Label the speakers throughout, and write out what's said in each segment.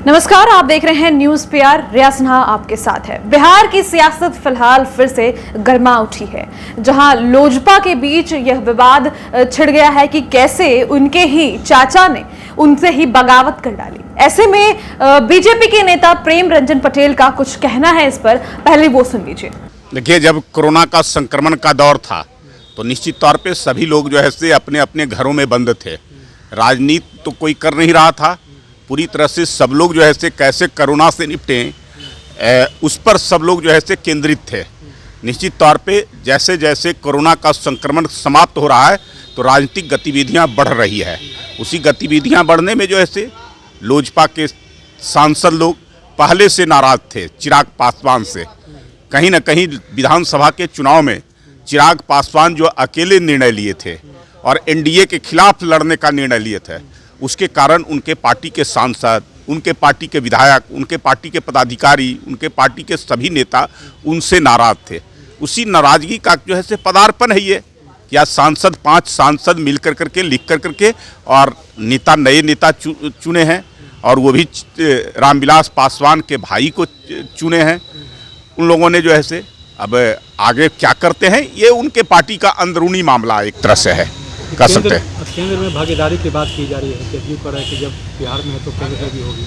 Speaker 1: नमस्कार, आप देख रहे हैं न्यूज पीआर। रिया सिन्हा आपके साथ है। बिहार की सियासत फिलहाल फिर से गर्मा उठी है, जहां लोजपा के बीच यह विवाद छिड़ गया है कि कैसे उनके ही चाचा ने उनसे ही बगावत कर डाली। ऐसे में बीजेपी के नेता प्रेम रंजन पटेल का कुछ कहना है इस पर, पहले वो सुन लीजिए।
Speaker 2: देखिए, जब कोरोना का संक्रमण का दौर था तो निश्चित तौर पे सभी लोग जो है से अपने अपने घरों में बंद थे। राजनीति तो कोई कर नहीं रहा था। पूरी तरह से सब लोग जो है से कैसे कोरोना से निपटें उस पर सब लोग जो है से केंद्रित थे। निश्चित तौर पे जैसे जैसे कोरोना का संक्रमण समाप्त हो रहा है तो राजनीतिक गतिविधियां बढ़ रही है। उसी गतिविधियां बढ़ने में जो है से लोजपा के सांसद लोग पहले से नाराज थे चिराग पासवान से। कहीं ना कहीं विधानसभा के चुनाव में चिराग पासवान जो अकेले निर्णय लिए थे और एनडीए के खिलाफ लड़ने का निर्णय लिए थे, उसके कारण उनके पार्टी के सांसद, उनके पार्टी के विधायक, उनके पार्टी के पदाधिकारी, उनके पार्टी के सभी नेता उनसे नाराज थे। उसी नाराजगी का जो है से पदार्पण है ये, या सांसद 5 सांसद मिल करके लिख करके और नेता नए नेता चुने हैं, और वो भी रामविलास पासवान के भाई को चुने हैं। उन लोगों ने जो है से अब आगे क्या करते हैं ये उनके पार्टी का अंदरूनी मामला एक तरह से है, कह सकते हैं।
Speaker 3: केंद्र में भागीदारी की बात की जा रही है, जदयू कर रहा है कि जब बिहार में है तो केंद्र में भी होगी।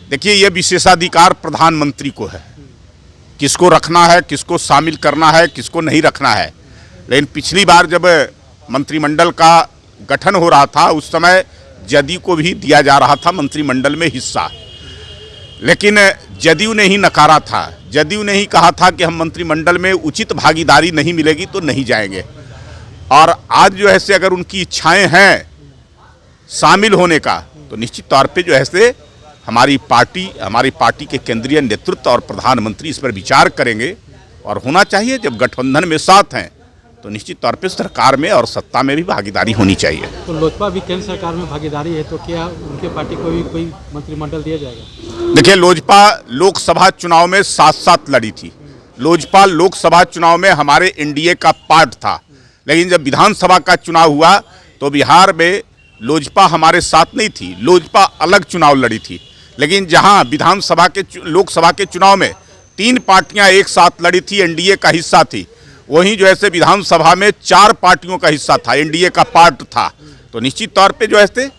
Speaker 2: देखिए, ये विशेषाधिकार प्रधानमंत्री को है, किसको रखना है, किसको शामिल करना है, किसको नहीं रखना है। लेकिन पिछली बार जब मंत्रिमंडल का गठन हो रहा था उस समय जदयू को भी दिया जा रहा था मंत्रिमंडल में हिस्सा, लेकिन जदयू ने ही नकारा था। जदयू ने ही कहा था कि हम मंत्रिमंडल में उचित भागीदारी नहीं मिलेगी तो नहीं जाएंगे। और आज जो है से अगर उनकी इच्छाएं हैं शामिल होने का तो निश्चित तौर पे जो है से हमारी पार्टी के केंद्रीय नेतृत्व और प्रधानमंत्री इस पर विचार करेंगे, और होना चाहिए। जब गठबंधन में साथ हैं तो निश्चित तौर पे सरकार में और सत्ता में भी भागीदारी होनी चाहिए।
Speaker 3: तो लोजपा भी केंद्र सरकार में भागीदारी है, तो क्या उनके पार्टी को भी कोई मंत्रिमंडल दिया जाएगा?
Speaker 2: देखिए, लोजपा लोकसभा चुनाव में साथ लड़ी थी। लोजपा लोकसभा चुनाव में हमारे एनडीए का पार्ट था, लेकिन जब विधानसभा का चुनाव हुआ तो बिहार में लोजपा हमारे साथ नहीं थी। लोजपा अलग चुनाव लड़ी थी। लेकिन जहां लोकसभा के चुनाव में 3 पार्टियां एक साथ लड़ी थी, एनडीए का हिस्सा थी, वहीं जो है विधानसभा में 4 पार्टियों का हिस्सा था, एनडीए का पार्ट था। तो निश्चित तौर पे जो है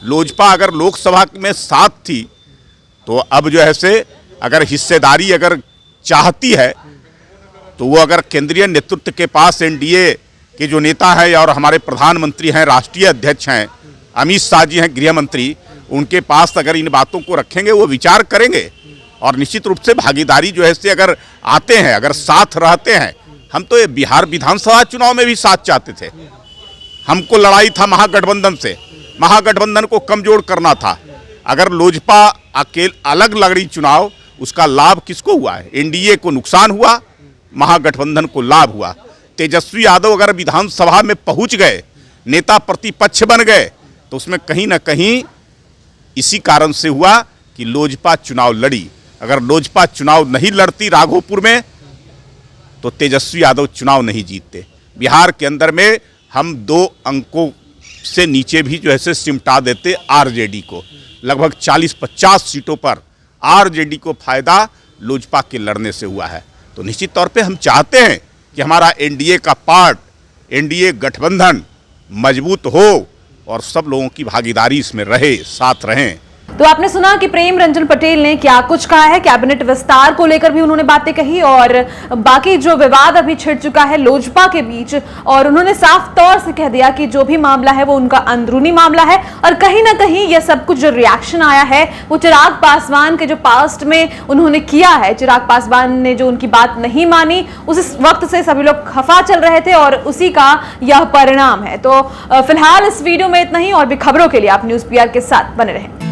Speaker 2: लोजपा अगर लोकसभा में साथ थी तो अब जो है अगर हिस्सेदारी अगर चाहती है तो वो अगर केंद्रीय नेतृत्व के पास एनडीए के जो नेता हैं और हमारे प्रधानमंत्री हैं, राष्ट्रीय अध्यक्ष हैं, अमित शाह जी हैं गृह मंत्री, उनके पास अगर इन बातों को रखेंगे वो विचार करेंगे। और निश्चित रूप से भागीदारी जो है अगर आते हैं, अगर साथ रहते हैं। हम तो ये बिहार विधानसभा चुनाव में भी साथ चाहते थे। हमको लड़ाई था महागठबंधन से, महागठबंधन को कमजोर करना था। अगर लोजपा अलग लड़ी चुनाव, उसका लाभ किसको हुआ है? एनडीए को नुकसान हुआ, महागठबंधन को लाभ हुआ। तेजस्वी यादव अगर विधानसभा में पहुंच गए, नेता प्रतिपक्ष बन गए, तो उसमें कहीं ना कहीं इसी कारण से हुआ कि लोजपा चुनाव लड़ी। अगर लोजपा चुनाव नहीं लड़ती राघोपुर में तो तेजस्वी यादव चुनाव नहीं जीतते। बिहार के अंदर में हम 2 अंकों से नीचे भी जो है सिमटा देते आरजेडी को। लगभग 40-50 सीटों पर आरजेडी को फायदा लोजपा के लड़ने से हुआ है। तो निश्चित तौर पे हम चाहते हैं कि हमारा एनडीए का पार्ट, एनडीए गठबंधन मजबूत हो और सब लोगों की भागीदारी इसमें रहे, साथ रहें।
Speaker 1: तो आपने सुना कि प्रेम रंजन पटेल ने क्या कुछ कहा है। कैबिनेट विस्तार को लेकर भी उन्होंने बातें कही, और बाकी जो विवाद अभी छिड़ चुका है लोजपा के बीच, और उन्होंने साफ तौर से कह दिया कि जो भी मामला है वो उनका अंदरूनी मामला है। और कहीं ना कहीं ये सब कुछ जो रिएक्शन आया है वो चिराग पासवान के जो पास्ट में उन्होंने किया है, चिराग पासवान ने जो उनकी बात नहीं मानी, उस वक्त से सभी लोग खफा चल रहे थे और उसी का यह परिणाम है। तो फिलहाल इस वीडियो में इतना ही, और भी खबरों के लिए आप न्यूज पीआर के साथ बने रहें।